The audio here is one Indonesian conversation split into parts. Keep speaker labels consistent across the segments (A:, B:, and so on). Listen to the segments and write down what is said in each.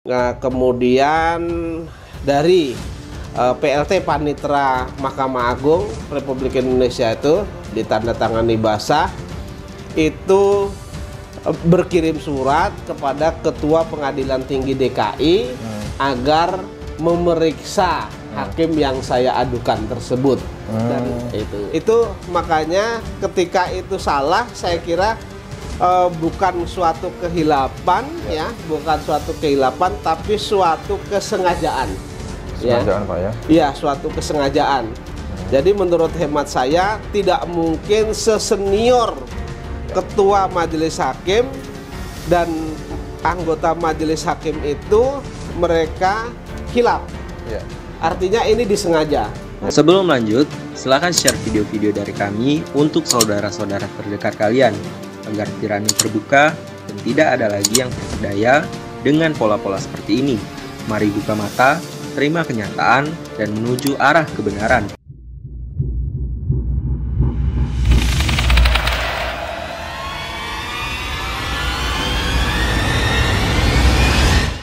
A: Nah, kemudian dari PLT Panitera Mahkamah Agung Republik Indonesia itu ditandatangani basah, itu berkirim surat kepada Ketua Pengadilan Tinggi DKI agar memeriksa hakim yang saya adukan tersebut. Dan itu makanya ketika itu salah, saya kira bukan suatu kehilapan ya, bukan suatu kehilapan, tapi suatu kesengajaan.
B: Kesengajaan Pak ya?
A: Iya, suatu kesengajaan. Jadi menurut hemat saya tidak mungkin sesenior ketua majelis hakim dan anggota majelis hakim itu mereka hilaf. Artinya ini disengaja.
C: Sebelum lanjut, silakan share video-video dari kami untuk saudara-saudara terdekat kalian agar tirani terbuka dan tidak ada lagi yang terperdaya dengan pola-pola seperti ini. Mari buka mata, terima kenyataan, dan menuju arah kebenaran.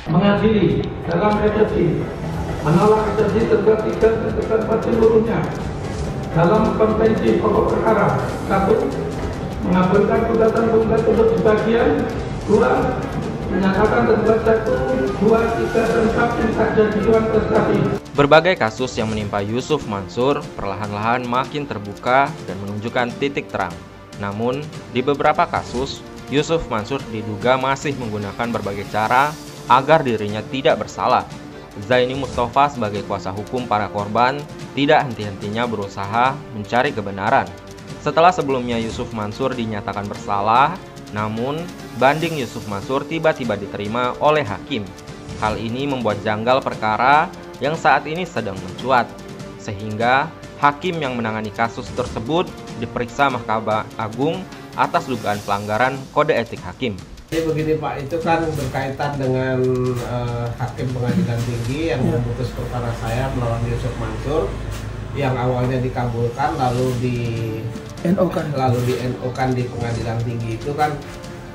D: Mengadili dalam eksepsi, menolak eksepsi tergugat 3 dan tergugat 4 seluruhnya dalam konvensi pokok perkara 1. Mengabulkan gugatan penggugat untuk sebagian 2. Menyatakan tergugat 1, 2, 3, dan 4 minta jadian prestasi.
C: Berbagai kasus yang menimpa Yusuf Mansur perlahan-lahan makin terbuka dan menunjukkan titik terang. Namun, di beberapa kasus, Yusuf Mansur diduga masih menggunakan berbagai cara agar dirinya tidak bersalah. Zaini Mustafa sebagai kuasa hukum para korban tidak henti-hentinya berusaha mencari kebenaran. Setelah sebelumnya Yusuf Mansur dinyatakan bersalah, namun banding Yusuf Mansur tiba-tiba diterima oleh hakim. Hal ini membuat janggal perkara yang saat ini sedang mencuat, sehingga hakim yang menangani kasus tersebut diperiksa Mahkamah Agung atas dugaan pelanggaran kode etik hakim.
A: Jadi begini Pak, itu kan berkaitan dengan hakim pengadilan tinggi yang memutus perkara saya melawan Yusuf Mansur yang awalnya dikabulkan lalu di NO-kan di pengadilan tinggi. Itu kan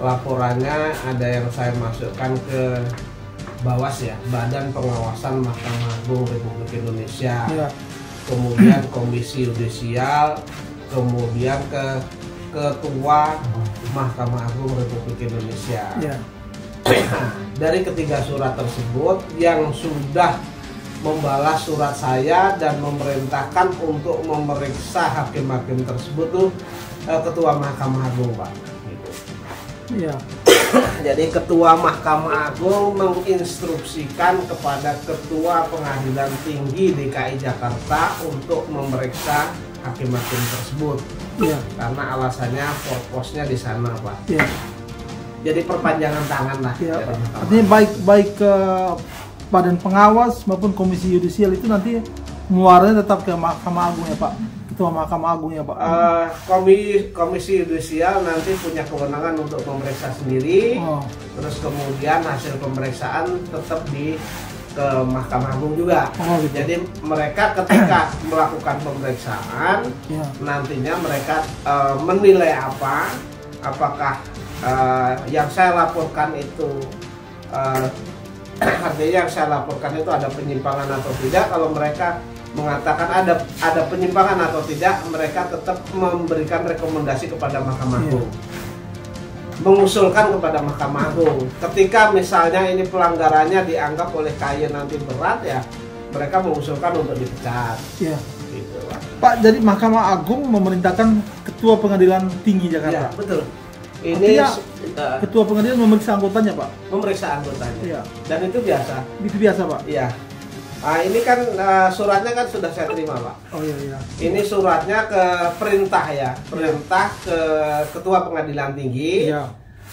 A: laporannya ada yang saya masukkan ke Bawas ya, Badan Pengawasan Mahkamah Agung Republik Indonesia, kemudian Komisi Yudisial, kemudian ke Ketua Mahkamah Agung Republik Indonesia. Dari ketiga surat tersebut yang sudah membalas surat saya dan memerintahkan untuk memeriksa hakim-hakim tersebut tuh Ketua Mahkamah Agung Pak. Gitu. Jadi Ketua Mahkamah Agung menginstruksikan kepada Ketua Pengadilan Tinggi DKI Jakarta untuk memeriksa hakim-hakim tersebut. Karena alasannya purpose-nya di sana Pak. Jadi perpanjangan tangan lah.
E: Artinya baik ke Badan Pengawas maupun Komisi Yudisial itu nanti muaranya tetap ke Mahkamah Agung ya Pak, Ketua Mahkamah Agung ya Pak.
A: Komisi Yudisial nanti punya kewenangan untuk memeriksa sendiri, terus kemudian hasil pemeriksaan tetap ke Mahkamah Agung juga.
E: Gitu.
A: Jadi mereka ketika melakukan pemeriksaan nantinya mereka menilai apakah yang saya laporkan itu artinya yang saya laporkan itu ada penyimpangan atau tidak. Kalau mereka mengatakan ada penyimpangan atau tidak, mereka tetap memberikan rekomendasi kepada Mahkamah Agung, mengusulkan kepada Mahkamah Agung. Ketika misalnya ini pelanggarannya dianggap oleh KAY nanti berat ya, mereka mengusulkan untuk dipecat. Gitu,
E: Pak, jadi Mahkamah Agung memerintahkan Ketua Pengadilan Tinggi Jakarta.
A: Betul. Ini
E: Ketua Pengadilan memeriksa anggotanya Pak?
A: Memeriksa anggotanya. Dan itu biasa.
E: Itu biasa Pak?
A: Iya. Nah, ini kan suratnya kan sudah saya terima Pak. Ini suratnya ke perintah ya, perintah ke Ketua Pengadilan Tinggi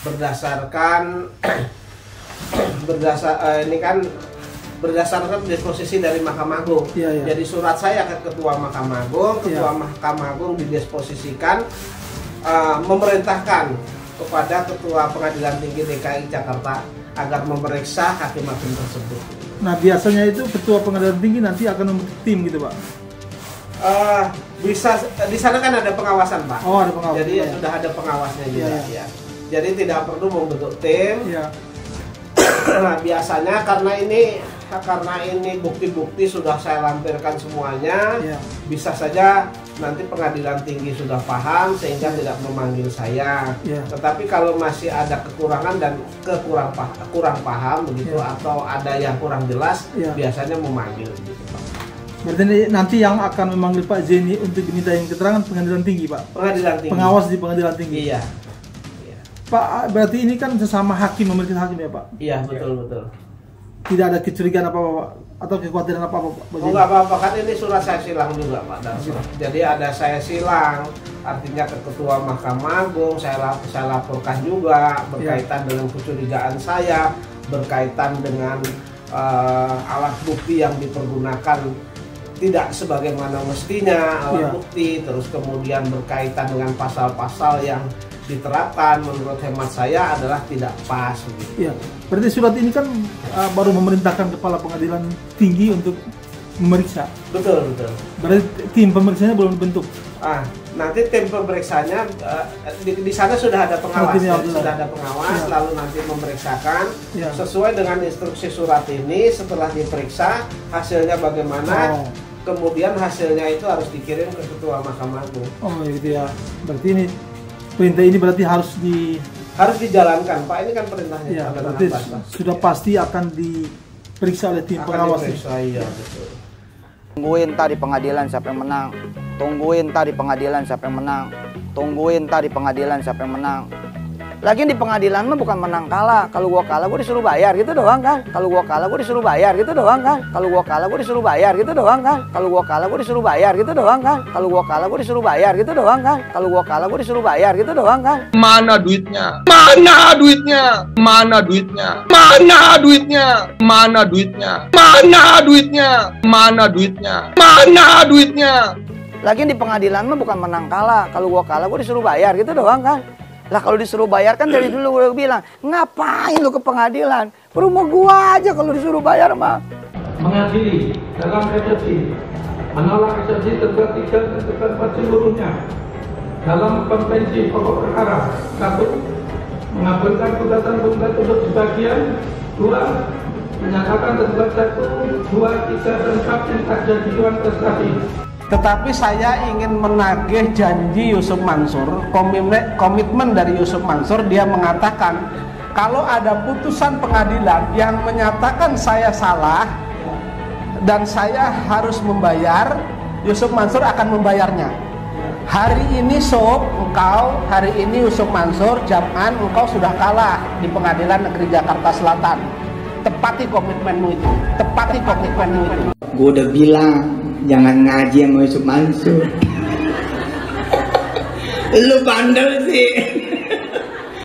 A: berdasarkan ini kan berdasarkan disposisi dari Mahkamah Agung. Jadi surat saya ke Ketua Mahkamah Agung, Ketua Mahkamah Agung didisposisikan memerintahkan kepada Ketua Pengadilan Tinggi DKI Jakarta agar memeriksa hakim-hakim tersebut.
E: Nah biasanya itu Ketua Pengadilan Tinggi nanti akan membentuk tim gitu Pak?
A: Bisa, di sana kan ada pengawasan Pak.
E: Ada pengawasan.
A: Jadi sudah ada pengawasnya juga. Jadi tidak perlu membentuk tim. Nah, biasanya karena ini bukti-bukti sudah saya lampirkan semuanya, bisa saja nanti pengadilan tinggi sudah paham sehingga tidak memanggil saya. Tetapi kalau masih ada kekurangan dan kurang paham begitu atau ada yang kurang jelas, biasanya memanggil gitu, Pak.
E: Berarti nanti yang akan memanggil Pak Zeni untuk diminta yang keterangan pengadilan tinggi, Pak.
A: Pengadilan tinggi.
E: Pengawas di pengadilan tinggi.
A: Iya.
E: Pak, berarti ini kan sesama hakim, memeriksa hakim ya, Pak?
A: Iya, betul.
E: Tidak ada kecurigaan apa-apa, Pak? Atau kekhawatiran apa-apa, Pak?
A: Enggak apa-apa, kan ini surat saya silang juga, Pak. Jadi ada saya silang, artinya ke Ketua Mahkamah Agung, saya laporkan juga berkaitan dengan kecurigaan saya, berkaitan dengan alat bukti yang dipergunakan tidak sebagaimana mestinya alat bukti, terus kemudian berkaitan dengan pasal-pasal yang diterapkan menurut hemat saya adalah tidak pas gitu.
E: Iya, berarti surat ini kan baru memerintahkan kepala pengadilan tinggi untuk memeriksa.
A: Betul.
E: Berarti tim pemeriksanya belum dibentuk.
A: Nanti tim pemeriksanya di sana sudah ada pengawas, lalu nanti memeriksakan sesuai dengan instruksi surat ini. Setelah diperiksa hasilnya bagaimana, kemudian hasilnya itu harus dikirim ke Ketua Mahkamah Agung.
E: Oh gitu ya, berarti ini perintah ini berarti harus
A: dijalankan, Pak. Ini kan perintahnya.
E: Ya, berarti sudah pasti akan diperiksa oleh tim pengawas.
A: Iya, betul.
F: Tungguin tadi pengadilan siapa yang menang. Tungguin tadi pengadilan siapa yang menang. Tungguin tadi pengadilan siapa yang menang. Lagian di pengadilan mah bukan menang kalah. Kalau gua kalah gua disuruh bayar gitu doang kan. Kalau gua kalah gua disuruh bayar gitu doang kan. Kalau gua kalah gua disuruh bayar gitu doang kan. Kalau gua kalah gua disuruh bayar gitu doang kan. Kalau gua kalah gua disuruh bayar gitu doang kan. Kalau gua kalah gua disuruh bayar gitu doang kan.
G: Mana duitnya? Mana duitnya? Mana duitnya? Mana duitnya? Mana duitnya? Mana duitnya? Mana duitnya? Mana duitnya?
F: Lagian di pengadilan mah bukan menang kalah. Kalau gua kalah gua disuruh bayar gitu doang kan. Lah kalau disuruh bayar kan dari dulu gue bilang, ngapain lu ke pengadilan? Rumah gua aja kalau disuruh bayar mah.
D: Mengadili dalam eksepsi, menolak eksepsi tergugat 3 dan tergugat 4 seluruhnya dalam konvensi pokok perkara. 1. Mengabulkan gugatan tergugat untuk sebagian. 2. Menyatakan tergugat 1, 2, 3, dan 4 yang tak jadi tuan prestasi.
A: Tetapi saya ingin menagih janji Yusuf Mansur, komitmen dari Yusuf Mansur. Dia mengatakan kalau ada putusan pengadilan yang menyatakan saya salah dan saya harus membayar, Yusuf Mansur akan membayarnya. Hari ini hari ini Yusuf Mansur, Jam'an, engkau sudah kalah di Pengadilan Negeri Jakarta Selatan. Tepati komitmenmu itu.
H: Gue udah bilang jangan ngaji sama Yusuf Mansur. Lu bandel sih.